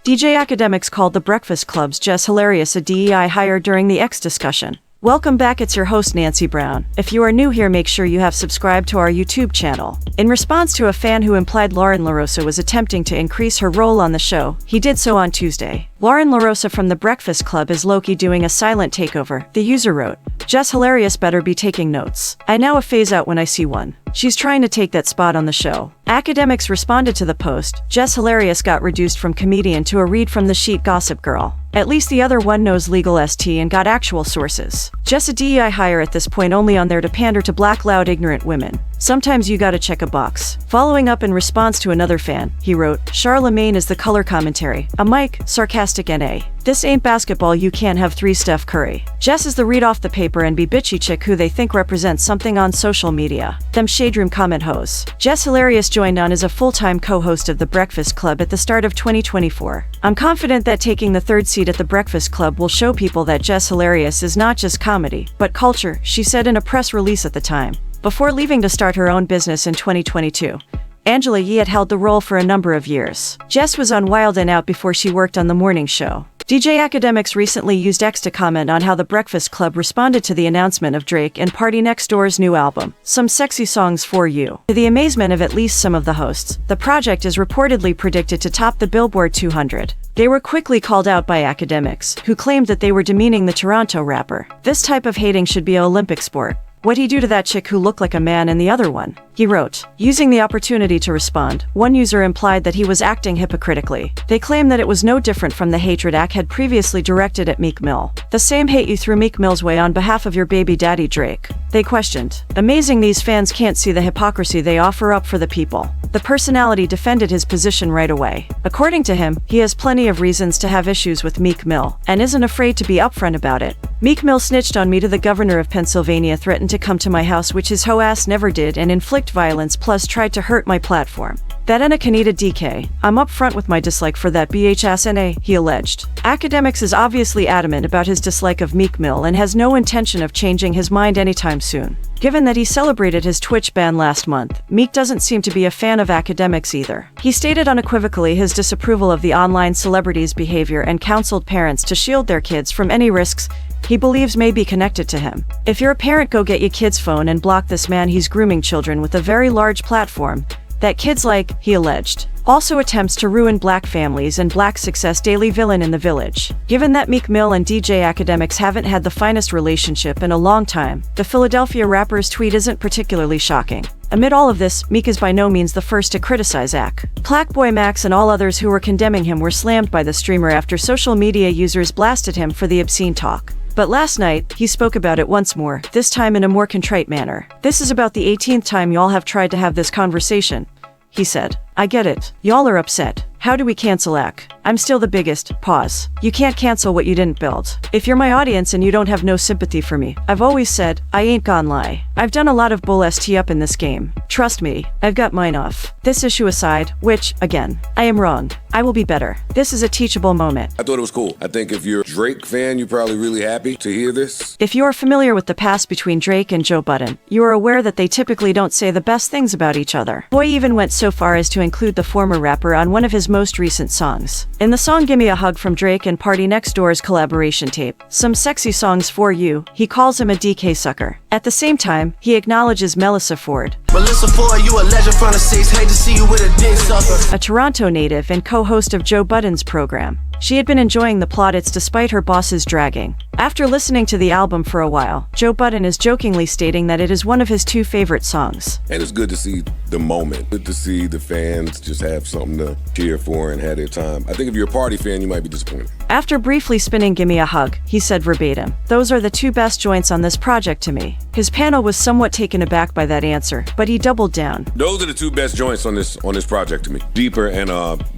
DJ Akademiks called The Breakfast Club's Jess Hilarious a DEI hire during the X discussion. Welcome back, it's your host Nancy Brown. If you are new here, make sure you have subscribed to our YouTube channel. In response to a fan who implied Lauren LaRosa was attempting to increase her role on the show, he did so on Tuesday. Lauren LaRosa from The Breakfast Club is low-key doing a silent takeover, the user wrote. Jess Hilarious better be taking notes. I now a phase out when I see one. She's trying to take that spot on the show. Akademiks responded to the post. Jess Hilarious got reduced from comedian to a read from the sheet gossip girl. At least the other one knows legal ST and got actual sources. Just a DEI hire at this point, only on there to pander to black loud ignorant women. Sometimes you gotta check a box. Following up in response to another fan, he wrote, Charlemagne is the color commentary. A mic, sarcastic NA. This ain't basketball, you can't have 3 Steph Curry. Jess is the read off the paper and be bitchy chick who they think represents something on social media. Them shade room comment hoes. Jess Hilarious joined on as a full-time co-host of The Breakfast Club at the start of 2024. I'm confident that taking the 3rd seat at The Breakfast Club will show people that Jess Hilarious is not just comedy, but culture, she said in a press release at the time. Before leaving to start her own business in 2022, Angela Yee had held the role for a number of years. Jess was on Wild 'N Out before she worked on the morning show. DJ Akademiks recently used X to comment on how The Breakfast Club responded to the announcement of Drake and Party Next Door's new album, Some Sexy Songs for You. To the amazement of at least some of the hosts, the project is reportedly predicted to top the Billboard 200. They were quickly called out by Akademiks, who claimed that they were demeaning the Toronto rapper. This type of hating should be an Olympic sport. What'd he do to that chick who looked like a man and the other one? He wrote. Using the opportunity to respond, one user implied that he was acting hypocritically. They claimed that it was no different from the hatred Ak had previously directed at Meek Mill. The same hate you threw Meek Mill's way on behalf of your baby daddy Drake. They questioned. Amazing these fans can't see the hypocrisy they offer up for the people. The personality defended his position right away. According to him, he has plenty of reasons to have issues with Meek Mill, and isn't afraid to be upfront about it. Meek Mill snitched on me to the governor of Pennsylvania, threatened to come to my house, which his hoe ass never did, and inflict violence, plus tried to hurt my platform. That and a Kanita DK. I'm upfront with my dislike for that BHSNA, he alleged. Akademiks is obviously adamant about his dislike of Meek Mill and has no intention of changing his mind anytime soon. Given that he celebrated his Twitch ban last month, Meek doesn't seem to be a fan of Akademiks either. He stated unequivocally his disapproval of the online celebrity's behavior and counseled parents to shield their kids from any risks he believes may be connected to him. If you're a parent, go get your kid's phone and block this man. He's grooming children with a very large platform that kids like, he alleged. Also attempts to ruin black families and black success, daily villain in the village. Given that Meek Mill and DJ Akademiks haven't had the finest relationship in a long time, the Philadelphia rapper's tweet isn't particularly shocking. Amid all of this, Meek is by no means the first to criticize Ak. Clackboy Max and all others who were condemning him were slammed by the streamer after social media users blasted him for the obscene talk. But last night, he spoke about it once more, this time in a more contrite manner. This is about the 18th time y'all have tried to have this conversation, he said. I get it. Y'all are upset. How do we cancel Ak? I'm still the biggest. Pause. You can't cancel what you didn't build. If you're my audience and you don't have no sympathy for me, I've always said, I ain't gon' lie. I've done a lot of bull ST up in this game. Trust me, I've got mine off. This issue aside, which, again, I am wrong. I will be better. This is a teachable moment. I thought it was cool. I think if you're a Drake fan, you're probably really happy to hear this. If you are familiar with the past between Drake and Joe Budden, you are aware that they typically don't say the best things about each other. Boy even went so far as to include the former rapper on one of his most recent songs. In the song Gimme a Hug from Drake and Party Next Door's collaboration tape, Some Sexy Songs for You, he calls him a DK sucker. At the same time, he acknowledges Melissa Ford, Melissa Ford, you a legend from the States, hate to see you with a dick sucker. A Toronto native and co-host of Joe Budden's program. She had been enjoying the plaudits despite her boss's dragging. After listening to the album for a while, Joe Budden is jokingly stating that it is one of his 2 favorite songs. And it's good to see the moment. Good to see the fans just have something to cheer for and have their time. I think if you're a party fan, you might be disappointed. After briefly spinning Gimme a Hug, he said verbatim, "Those are the 2 best joints on this project to me." His panel was somewhat taken aback by that answer, but he doubled down. Those are the 2 best joints on this project to me. Deeper and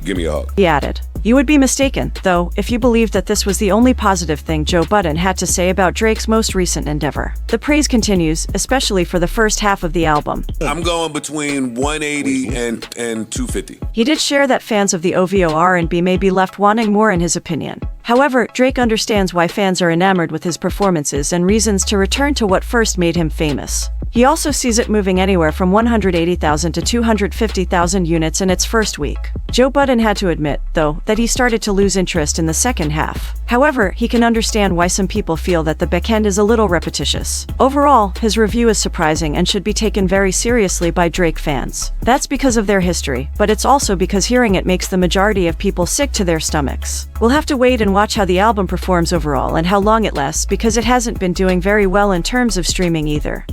Gimme a Hug. He added. You would be mistaken, though, if you believed that this was the only positive thing Joe Budden had to say about Drake's most recent endeavor. The praise continues, especially for the first half of the album. I'm going between 180 and 250. He did share that fans of the OVO R&B may be left wanting more in his opinion. However, Drake understands why fans are enamored with his performances and reasons to return to what first made him famous. He also sees it moving anywhere from 180,000 to 250,000 units in its first week. Joe Budden had to admit, though, that he started to lose interest in the second half. However, he can understand why some people feel that the backend is a little repetitious. Overall, his review is surprising and should be taken very seriously by Drake fans. That's because of their history, but it's also because hearing it makes the majority of people sick to their stomachs. We'll have to wait and watch how the album performs overall and how long it lasts, because it hasn't been doing very well in terms of streaming either.